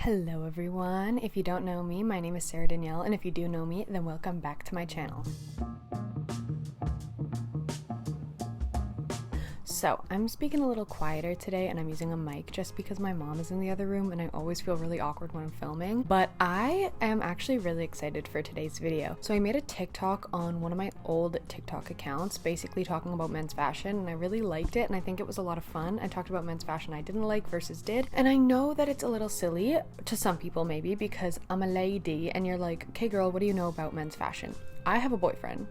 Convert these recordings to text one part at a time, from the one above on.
Hello everyone. If you don't know me, my name is Sarah Danielle, and if you do know me, then welcome back to my channel. So, I'm speaking a little quieter today and I'm using a mic just because my mom is in the other room and I always feel really awkward when I'm filming, but I am actually really excited for today's video. So I made a TikTok on one of my old TikTok accounts, basically talking about men's fashion, and I really liked it and I think it was a lot of fun. I talked about men's fashion I didn't like versus did, and I know that it's a little silly to some people maybe because I'm a lady and you're like, okay girl, what do you know about men's fashion? I have a boyfriend.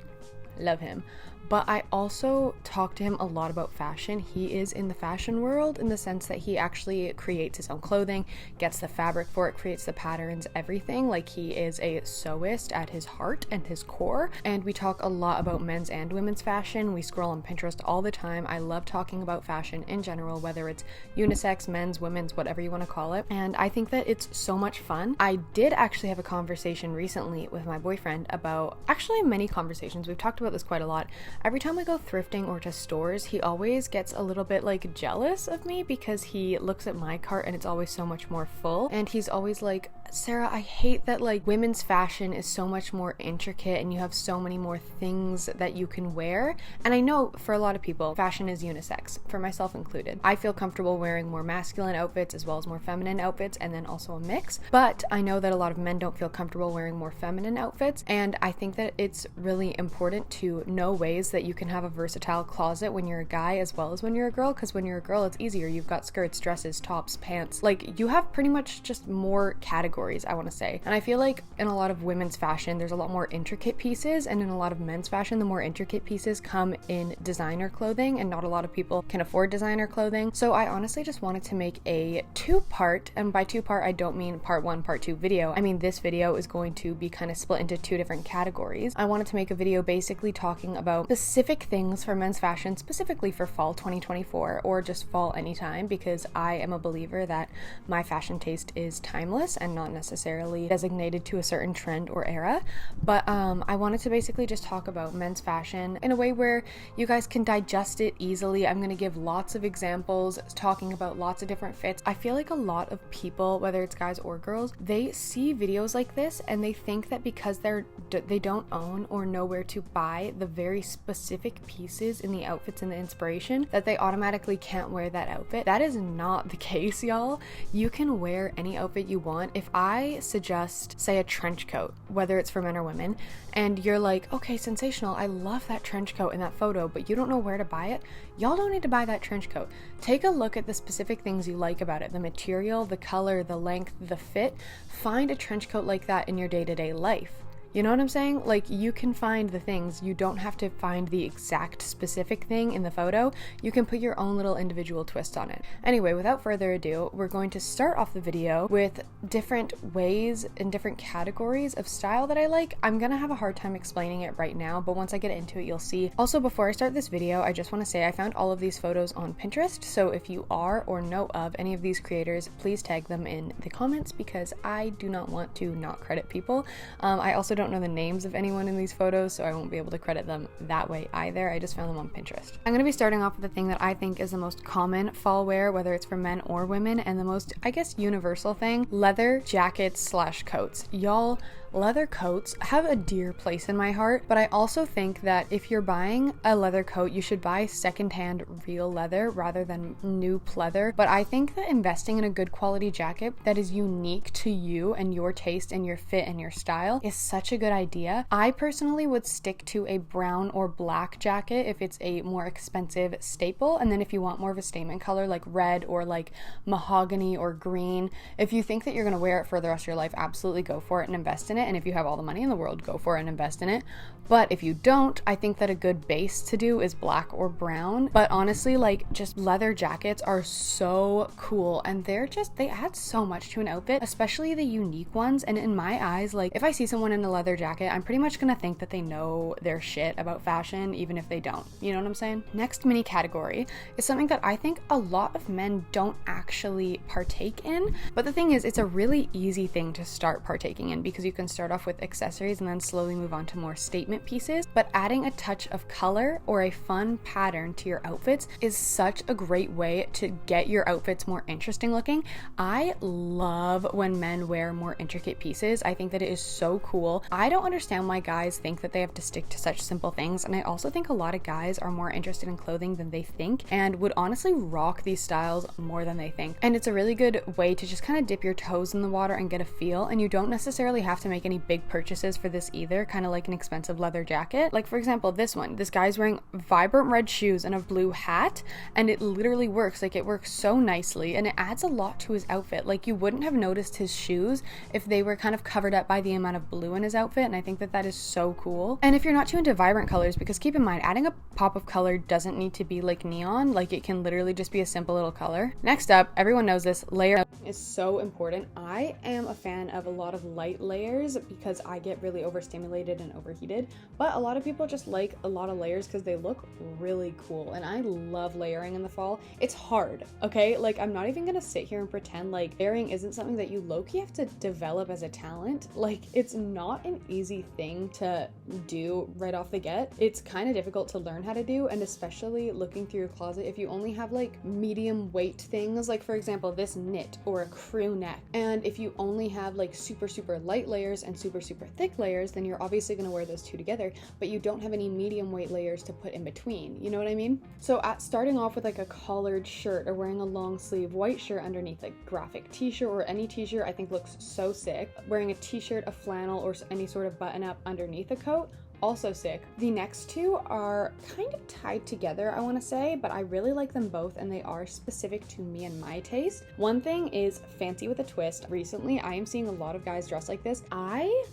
Love him. But I also talk to him a lot about fashion. He is in the fashion world in the sense that he actually creates his own clothing, gets the fabric for it, creates the patterns, everything. Like, he is a sewist at his heart and his core. And we talk a lot about men's and women's fashion. We scroll on Pinterest all the time. I love talking about fashion in general, whether it's unisex, men's, women's, whatever you want to call it. And I think that it's so much fun. I did actually have a conversation recently with my boyfriend about, actually many conversations. We've talked about this quite a lot. Every time I go thrifting or to stores, he always gets a little bit like jealous of me because he looks at my cart and it's always so much more full. And he's always like, Sarah, I hate that like women's fashion is so much more intricate and you have so many more things that you can wear. And I know for a lot of people, fashion is unisex, for myself included. I feel comfortable wearing more masculine outfits as well as more feminine outfits, and then also a mix. But I know that a lot of men don't feel comfortable wearing more feminine outfits. And I think that it's really important to know ways that you can have a versatile closet when you're a guy as well as when you're a girl, because when you're a girl it's easier. You've got skirts, dresses, tops, pants, like you have pretty much just more categories, I want to say. And I feel like in a lot of women's fashion there's a lot more intricate pieces, and in a lot of men's fashion the more intricate pieces come in designer clothing, and not a lot of people can afford designer clothing. So I honestly just wanted to make a two-part, and by two-part I don't mean part one, part two video. I mean this video is going to be kind of split into two different categories. I wanted to make a video basically talking about specific things for men's fashion, specifically for fall 2024 or just fall anytime, because I am a believer that my fashion taste is timeless and not necessarily designated to a certain trend or era. But I wanted to basically just talk about men's fashion in a way where you guys can digest it easily. I'm going to give lots of examples, talking about lots of different fits. I feel like a lot of people, whether it's guys or girls, they see videos like this and they think that because they don't own or know where to buy the very specific pieces in the outfits and the inspiration, that they automatically can't wear that outfit. That is not the case, y'all. You can wear any outfit you want. If I suggest, say, a trench coat, whether it's for men or women, and you're like, okay, sensational, I love that trench coat in that photo, but you don't know where to buy it, y'all don't need to buy that trench coat. Take a look at the specific things you like about it, the material, the color, the length, the fit. Find a trench coat like that in your day-to-day life. You know what I'm saying? Like, you can find the things. You don't have to find the exact specific thing in the photo. You can put your own little individual twist on it. Anyway, without further ado, we're going to start off the video with different ways and different categories of style that I like. I'm gonna have a hard time explaining it right now, but once I get into it, you'll see. Also, before I start this video, I just want to say I found all of these photos on Pinterest, so if you are or know of any of these creators, please tag them in the comments because I do not want to not credit people. I also don't know the names of anyone in these photos, so I won't be able to credit them that way either. I just found them on Pinterest. I'm going to be starting off with the thing that I think is the most common fall wear, whether it's for men or women, and the most, I guess, universal thing: leather jackets / coats. Y'all, leather coats have a dear place in my heart, but I also think that if you're buying a leather coat, you should buy secondhand real leather rather than new pleather. But I think that investing in a good quality jacket that is unique to you and your taste and your fit and your style is such a good idea. I personally would stick to a brown or black jacket if it's a more expensive staple, and then if you want more of a statement color like red or like mahogany or green, if you think that you're going to wear it for the rest of your life, absolutely go for it and invest in it. And if you have all the money in the world, go for it and invest in it. But if you don't, I think that a good base to do is black or brown. But honestly, like, just leather jackets are so cool, and they add so much to an outfit, especially the unique ones. And in my eyes, like, if I see someone in a leather leather jacket, I'm pretty much gonna think that they know their shit about fashion, even if they don't. You know what I'm saying? Next mini category is something that I think a lot of men don't actually partake in. But the thing is, it's a really easy thing to start partaking in because you can start off with accessories and then slowly move on to more statement pieces. But adding a touch of color or a fun pattern to your outfits is such a great way to get your outfits more interesting looking. I love when men wear more intricate pieces. I think that it is so cool. I don't understand why guys think that they have to stick to such simple things, and I also think a lot of guys are more interested in clothing than they think and would honestly rock these styles more than they think. And it's a really good way to just kind of dip your toes in the water and get a feel, and you don't necessarily have to make any big purchases for this either, kind of like an expensive leather jacket. Like for example, this one, this guy's wearing vibrant red shoes and a blue hat, and it literally works. Like it works so nicely and it adds a lot to his outfit. Like you wouldn't have noticed his shoes if they were kind of covered up by the amount of blue in his outfit, and I think that that is so cool. And if you're not too into vibrant colors, because keep in mind, adding a pop of color doesn't need to be like neon, like it can literally just be a simple little color. Next up, everyone knows this, layer is so important. I am a fan of a lot of light layers because I get really overstimulated and overheated, but a lot of people just like a lot of layers because they look really cool, and I love layering in the fall. It's hard, okay? Like I'm not even gonna sit here and pretend like layering isn't something that you low-key have to develop as a talent. Like it's not an easy thing to do right off the get. It's kind of difficult to learn how to do, and especially looking through your closet, if you only have like medium weight things, like for example this knit or a crew neck, and if you only have like super light layers and super thick layers, then you're obviously going to wear those two together, but you don't have any medium weight layers to put in between. You know what I mean? So at starting off with like a collared shirt or wearing a long sleeve white shirt underneath, like graphic t-shirt or any t-shirt, I think looks so sick. Wearing a t-shirt, a flannel, or any sort of button up underneath a coat, also sick. The next two are kind of tied together, I want to say, but I really like them both and they are specific to me and my taste. One thing is fancy with a twist. Recently, I am seeing a lot of guys dress like this. I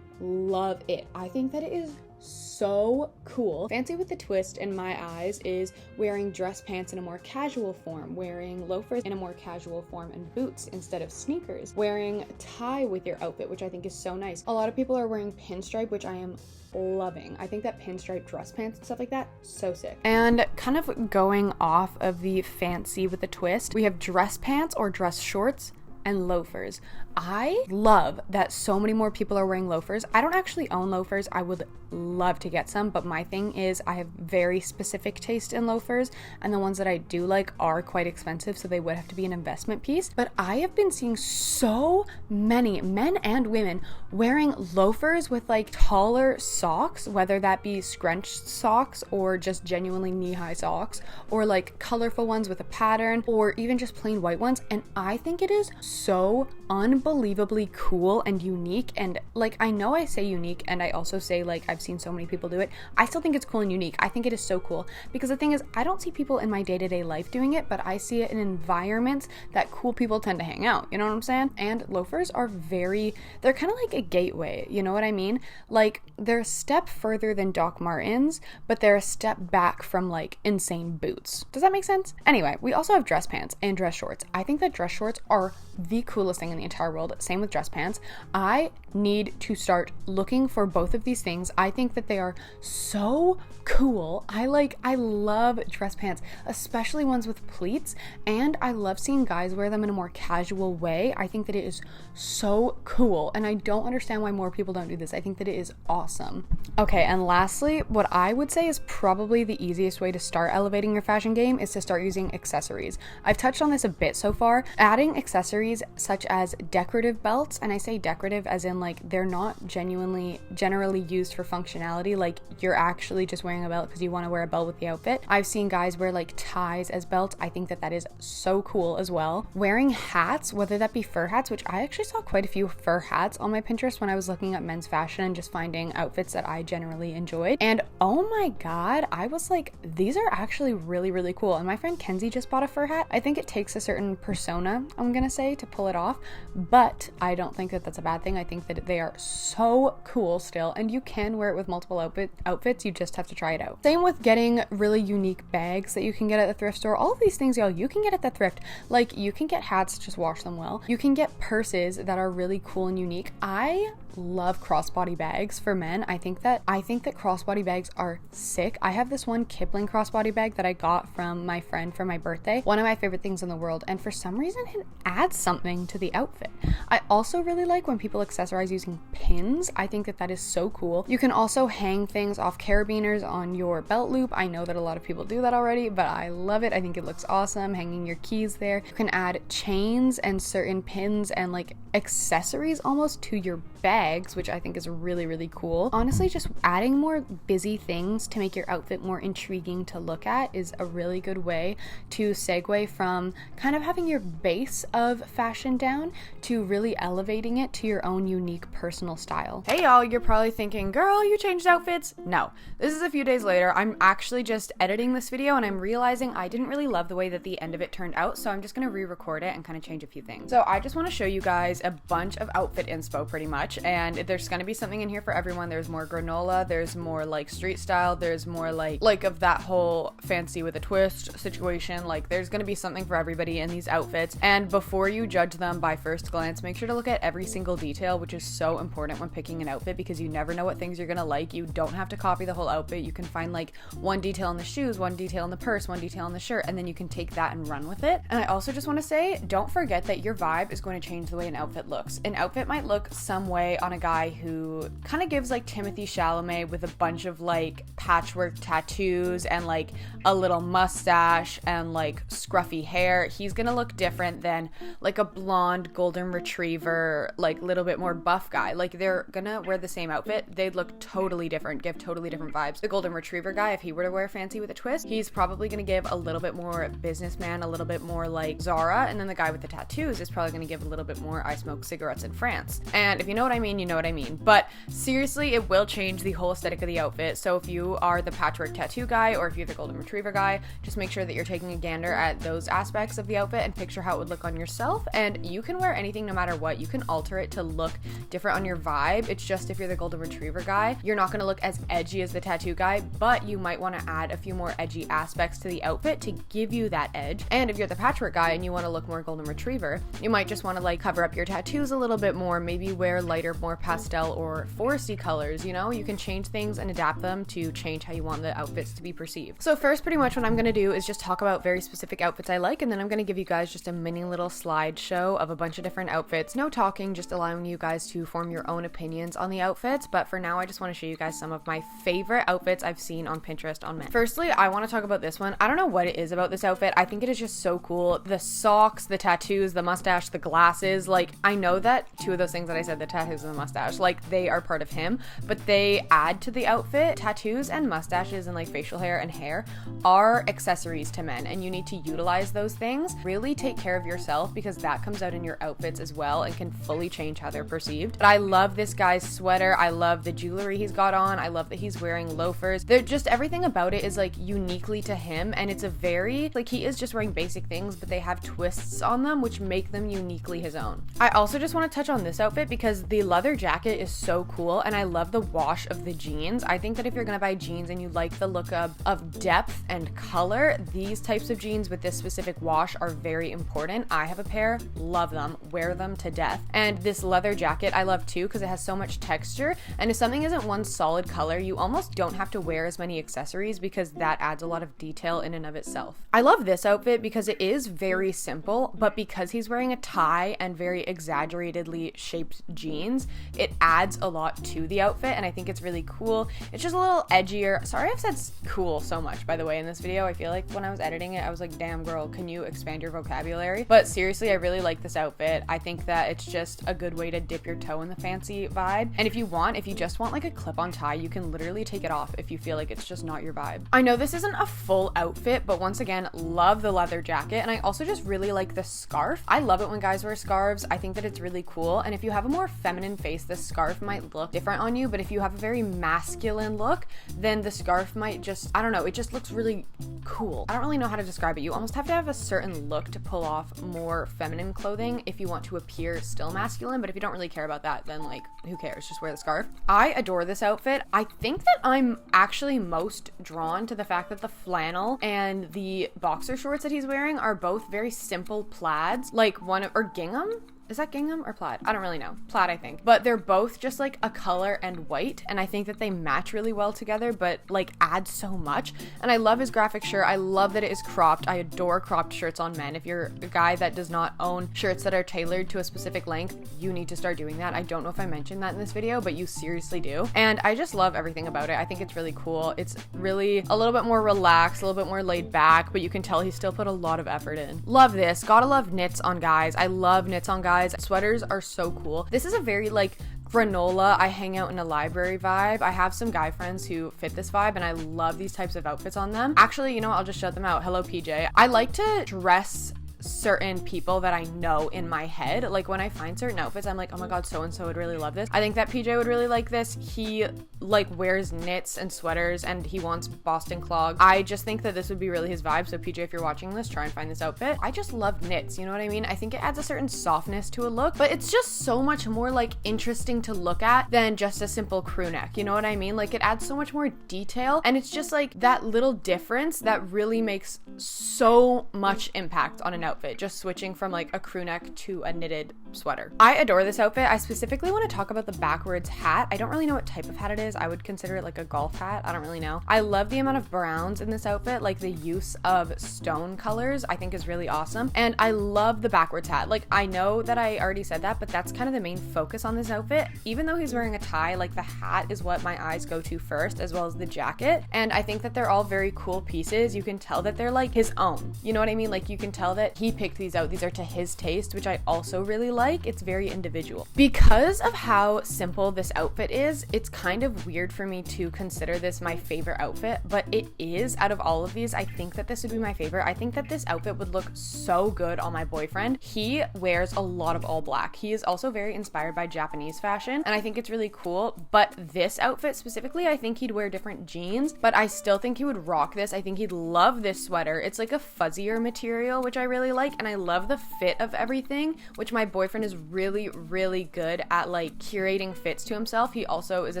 love it. I think that it is so cool. Fancy with the twist in my eyes is wearing dress pants in a more casual form, wearing loafers in a more casual form, and boots instead of sneakers, wearing a tie with your outfit, which I think is so nice. A lot of people are wearing pinstripe, which I am loving. I think that pinstripe dress pants and stuff like that, so sick. And kind of going off of the fancy with the twist, we have dress pants or dress shorts and loafers. I love that so many more people are wearing loafers. I don't actually own loafers. I would love to get some, but my thing is I have very specific taste in loafers, and the ones that I do like are quite expensive, so they would have to be an investment piece. But I have been seeing so many men and women wearing loafers with like taller socks, whether that be scrunched socks or just genuinely knee-high socks, or like colorful ones with a pattern, or even just plain white ones. And I think it is so unbelievably cool and unique. And like, I know I say unique and I also say like I've seen so many people do it. I still think it's cool and unique. I think it is so cool because the thing is, I don't see people in my day-to-day life doing it, but I see it in environments that cool people tend to hang out. You know what I'm saying? And loafers are they're kind of like a gateway. You know what I mean? Like they're a step further than Doc Martens, but they're a step back from like insane boots. Does that make sense? Anyway, we also have dress pants and dress shorts. I think that dress shorts are the coolest thing in the entire world. Same with dress pants. I need to start looking for both of these things. I think that they are so cool. I love dress pants, especially ones with pleats, and I love seeing guys wear them in a more casual way. I think that it is so cool, and I don't understand why more people don't do this. I think that it is awesome. Okay, and lastly, what I would say is probably the easiest way to start elevating your fashion game is to start using accessories. I've touched on this a bit so far. Adding accessories such as decorative belts, and I say decorative as in like they're not generally used for functionality, like you're actually just wearing a belt because you want to wear a belt with the outfit. I've seen guys wear like ties as belts. I think that that is so cool as well. Wearing hats, whether that be fur hats, which I actually saw quite a few fur hats on my Pinterest when I was looking at men's fashion and just finding outfits that I generally enjoyed. And oh my god, I was like, these are actually really cool. And my friend Kenzie just bought a fur hat. I think it takes a certain persona, I'm gonna say, to to pull it off, but I don't think that that's a bad thing. I think that they are so cool still, and you can wear it with multiple outfits. You just have to try it out. Same with getting really unique bags that you can get at the thrift store. All of these things, y'all, you can get at the thrift. Like, you can get hats, just wash them well. You can get purses that are really cool and unique. I love crossbody bags for men. I think that crossbody bags are sick. I have this one Kipling crossbody bag that I got from my friend for my birthday. One of my favorite things in the world, and for some reason it adds something to the outfit. I also really like when people accessorize using pins. I think that is so cool. You can also hang things off carabiners on your belt loop. I know that a lot of people do that already, but I love it. I think it looks awesome, hanging your keys there. You can add chains and certain pins and like accessories almost to your bags, which I think is really, really cool. Honestly, just adding more busy things to make your outfit more intriguing to look at is a really good way to segue from kind of having your base of fashion down to really elevating it to your own unique personal style. Hey y'all, you're probably thinking, girl, you changed outfits? No, this is a few days later. I'm actually just editing this video and I'm realizing I didn't really love the way that the end of it turned out, so I'm just gonna re-record it and kind of change a few things. So I just want to show you guys a bunch of outfit inspo pretty much, and there's gonna be something in here for everyone. There's more granola, there's more like street style, there's more like of that whole fancy with a twist situation. Like, there's gonna be something for everybody in these outfits, and before you judge them by first glance, make sure to look at every single detail, which is so important when picking an outfit, because you never know what things you're gonna like. You don't have to copy the whole outfit. You can find like one detail in the shoes, one detail in the purse, one detail in the shirt, and then you can take that and run with it. And I also just want to say, don't forget that your vibe is going to change the way an outfit looks. An outfit might look some way on a guy who kind of gives like Timothy Chalamet with a bunch of like patchwork tattoos and like a little mustache and like scruffy hair. He's gonna look different than like a blonde golden retriever, like little bit more buff guy. Like, they're gonna wear the same outfit, they'd look totally different, give totally different vibes. The golden retriever guy, if he were to wear fancy with a twist, he's probably gonna give a little bit more businessman, a little bit more like Zara, and then the guy with the tattoos is probably gonna give a little bit more I smoke cigarettes in France. And if you know what I mean, you know what I mean. But seriously, it will change the whole aesthetic of the outfit. So if you are the patchwork tattoo guy, or if you're the golden retriever guy, just make sure that you're taking a gander at those aspects of the outfit and picture how it would look on yourself. And you can wear anything no matter what. You can alter it to look different on your vibe. It's just, if you're the golden retriever guy, you're not gonna look as edgy as the tattoo guy, but you might want to add a few more edgy aspects to the outfit to give you that edge. And if you're the patchwork guy and you want to look more golden retriever, you might just want to like cover up your tattoos a little bit more, maybe wear lighter, more pastel or foresty colors. You know, you can change things and adapt them to change how you want the outfits to be perceived. So first, pretty much what I'm gonna do is just talk about very specific outfits I like, and then I'm gonna give you guys just a mini little slideshow of a bunch of different outfits. No talking, just allowing you guys to form your own opinions on the outfits. But for now, I just want to show you guys some of my favorite outfits I've seen on Pinterest on men. Firstly, I want to talk about this one. I don't know what it is about this outfit. I think it is just so cool. The socks, the tattoos, the mustache, the glasses. Like, I know that two of those things that I said, the tattoos and the mustache, like, they are part of him, but they add to the outfit. Tattoos and mustaches and like facial hair and hair are accessories to men, and you need to utilize those things. Really take care of yourself, because that comes out in your outfits as well and can fully change how they're perceived. But I love this guy's sweater. I love the jewelry he's got on. I love that he's wearing loafers. They're just, everything about it is like uniquely to him, and it's a very, like, he is just wearing basic things, but they have twists on them which make them uniquely his own. I also just want to touch on this outfit because the leather jacket is so cool, and I love the wash of the jeans. I think that if you're gonna buy jeans and you like the look of depth and color, these types of jeans with this specific wash are very important. I have a pair, love them, wear them to death. And this leather jacket I love too, because it has so much texture, and if something isn't one solid color, you almost don't have to wear as many accessories, because that adds a lot of detail in and of itself. I love this outfit because it is very simple, but because he's wearing a tie and very exaggeratedly shaped jeans, it adds a lot to the outfit, and I think it's really cool. It's just a little edgier. Sorry I've said cool so much, by the way, in this video. I feel like when I was editing it, I was like, damn girl, can you expand your vocabulary? But seriously, I really like this outfit. I think that it's just a good way to dip your toe in the fancy vibe. And if you just want like a clip-on tie, you can literally take it off if you feel like it's just not your vibe. I know this isn't a full outfit, but once again, love the leather jacket, and I also just really like the scarf. I love it when guys wear scarves. I think that it's really cool, and if you have a more feminine feminine face, the scarf might look different on you, but if you have a very masculine look, then the scarf might just, I don't know, it just looks really cool. I don't really know how to describe it. You almost have to have a certain look to pull off more feminine clothing if you want to appear still masculine, but if you don't really care about that, then like, who cares? Just wear the scarf. I adore this outfit. I think that I'm actually most drawn to the fact that the flannel and the boxer shorts that he's wearing are both very simple plaids, like or gingham. Is that gingham or plaid? I don't really know. Plaid, I think. But they're both just like a color and white, and I think that they match really well together, but like add so much. And I love his graphic shirt. I love that it is cropped. I adore cropped shirts on men. If you're a guy that does not own shirts that are tailored to a specific length, you need to start doing that. I don't know if I mentioned that in this video, but you seriously do. And I just love everything about it. I think it's really cool. It's really a little bit more relaxed, a little bit more laid back, but you can tell he still put a lot of effort in. Love this. Gotta love knits on guys. I love knits on guys. Sweaters are so cool. This is a very like granola, I hang out in a library vibe. I have some guy friends who fit this vibe and I love these types of outfits on them. Actually, you know what? I'll just shout them out. Hello, PJ. I like to dress certain people that I know in my head. Like when I find certain outfits, I'm like, oh my god, so and so would really love this. I think that PJ would really like this. He like wears knits and sweaters and he wants Boston clogs. I just think that this would be really his vibe. So PJ, if you're watching this, try and find this outfit. I just love knits, you know what I mean? I think it adds a certain softness to a look, but it's just so much more like interesting to look at than just a simple crew neck, you know what I mean? Like it adds so much more detail, and it's just like that little difference that really makes so much impact on an outfit, just switching from like a crew neck to a knitted sweater. I adore this outfit. I specifically want to talk about the backwards hat. I don't really know what type of hat it is. I would consider it like a golf hat. I don't really know. I love the amount of browns in this outfit. Like the use of stone colors I think is really awesome, and I love the backwards hat. Like I know that I already said that, but that's kind of the main focus on this outfit. Even though he's wearing a tie, like the hat is what my eyes go to first, as well as the jacket, and I think that they're all very cool pieces. You can tell that they're like his own, you know what I mean? Like you can tell that he picked these out. These are to his taste, which I also really like. It's very individual. Because of how simple this outfit is, it's kind of weird for me to consider this my favorite outfit, but it is. Out of all of these, I think that this would be my favorite. I think that this outfit would look so good on my boyfriend. He wears a lot of all black. He is also very inspired by Japanese fashion, and I think it's really cool, but this outfit specifically, I think he'd wear different jeans, but I still think he would rock this. I think he'd love this sweater. It's like a fuzzier material, which I really like, and I love the fit of everything, which my boyfriend is really, really good at like curating fits to himself. He also is a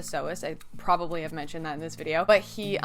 sewist. I probably have mentioned that in this video, but he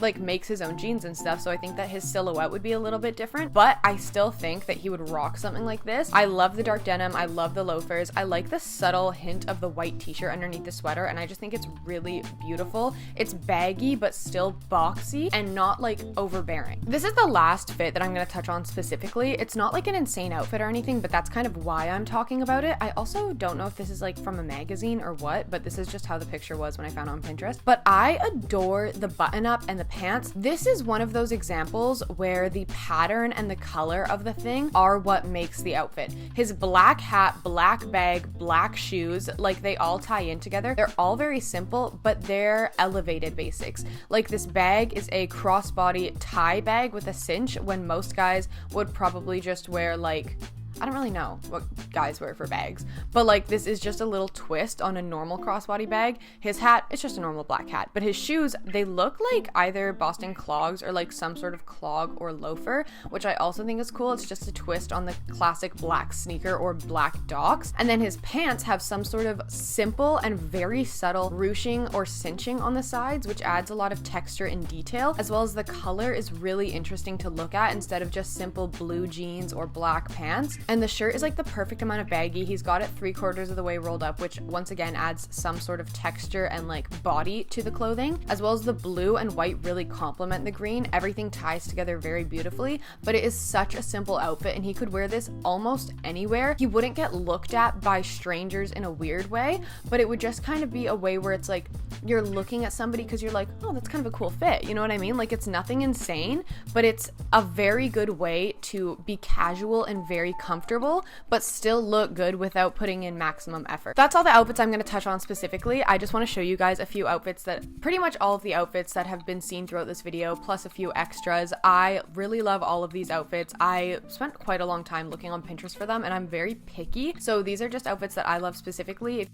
like makes his own jeans and stuff, so I think that his silhouette would be a little bit different, but I still think that he would rock something like this. I love the dark denim. I love the loafers. I like the subtle hint of the white t-shirt underneath the sweater, and I just think it's really beautiful. It's baggy but still boxy and not like overbearing. This is the last fit that I'm going to touch on specifically. It's not like an insane outfit or anything, but that's kind of why I'm talking about it. I also don't know if this is like from a magazine or what, but this is just how the picture was when I found it on Pinterest. But I adore the button up and the pants. This is one of those examples where the pattern and the color of the thing are what makes the outfit. His black hat, black bag, black shoes, like they all tie in together. They're all very simple, but they're elevated basics. Like this bag is a crossbody tie bag with a cinch, when most guys would probably just wear like, I don't really know what guys wear for bags, but like this is just a little twist on a normal crossbody bag. His hat, it's just a normal black hat, but his shoes, they look like either Boston clogs or like some sort of clog or loafer, which I also think is cool. It's just a twist on the classic black sneaker or black Docs. And then his pants have some sort of simple and very subtle ruching or cinching on the sides, which adds a lot of texture and detail, as well as the color is really interesting to look at instead of just simple blue jeans or black pants. And the shirt is like the perfect amount of baggy. He's got it 3/4 of the way rolled up, which once again adds some sort of texture and like body to the clothing, as well as the blue and white really complement the green. Everything ties together very beautifully, but it is such a simple outfit and he could wear this almost anywhere. He wouldn't get looked at by strangers in a weird way, but it would just kind of be a way where it's like you're looking at somebody because you're like, oh, that's kind of a cool fit. You know what I mean? Like it's nothing insane, but it's a very good way to be casual and very comfortable, but still look good without putting in maximum effort. That's all the outfits I'm going to touch on specifically. I just want to show you guys a few outfits that, pretty much all of the outfits that have been seen throughout this video, plus a few extras. I really love all of these outfits. I spent quite a long time looking on Pinterest for them and I'm very picky. So these are just outfits that I love specifically.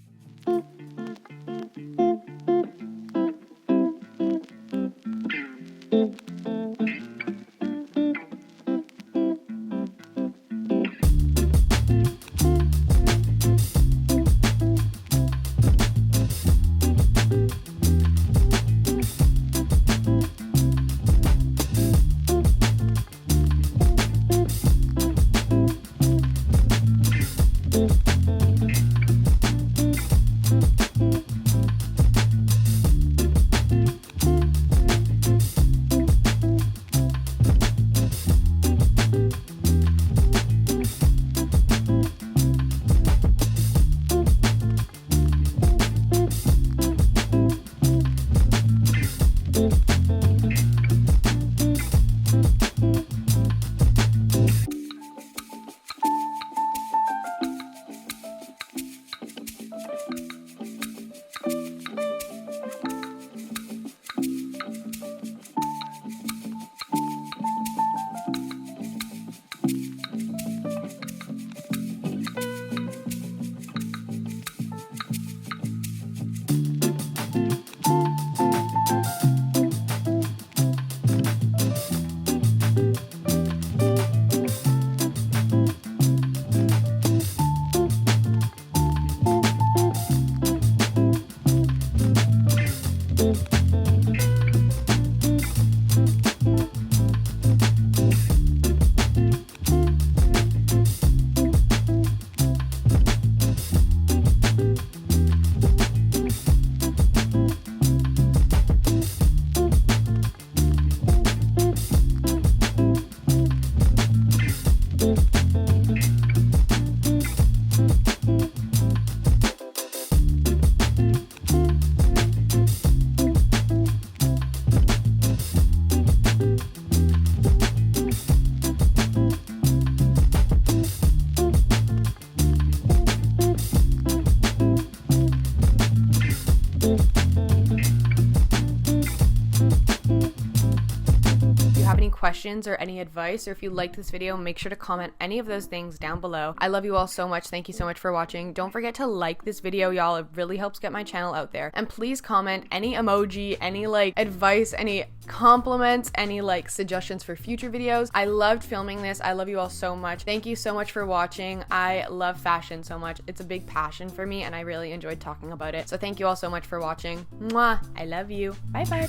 questions or any advice, or if you liked this video, make sure to comment any of those things down below. I love you all so much. Thank you so much for watching. Don't forget to like this video, y'all. It really helps get my channel out there. And please comment any emoji, any like advice, any compliments, any like suggestions for future videos. I loved filming this. I love you all so much. Thank you so much for watching. I love fashion so much. It's a big passion for me and I really enjoyed talking about it. So thank you all so much for watching. Mwah! I love you. Bye bye.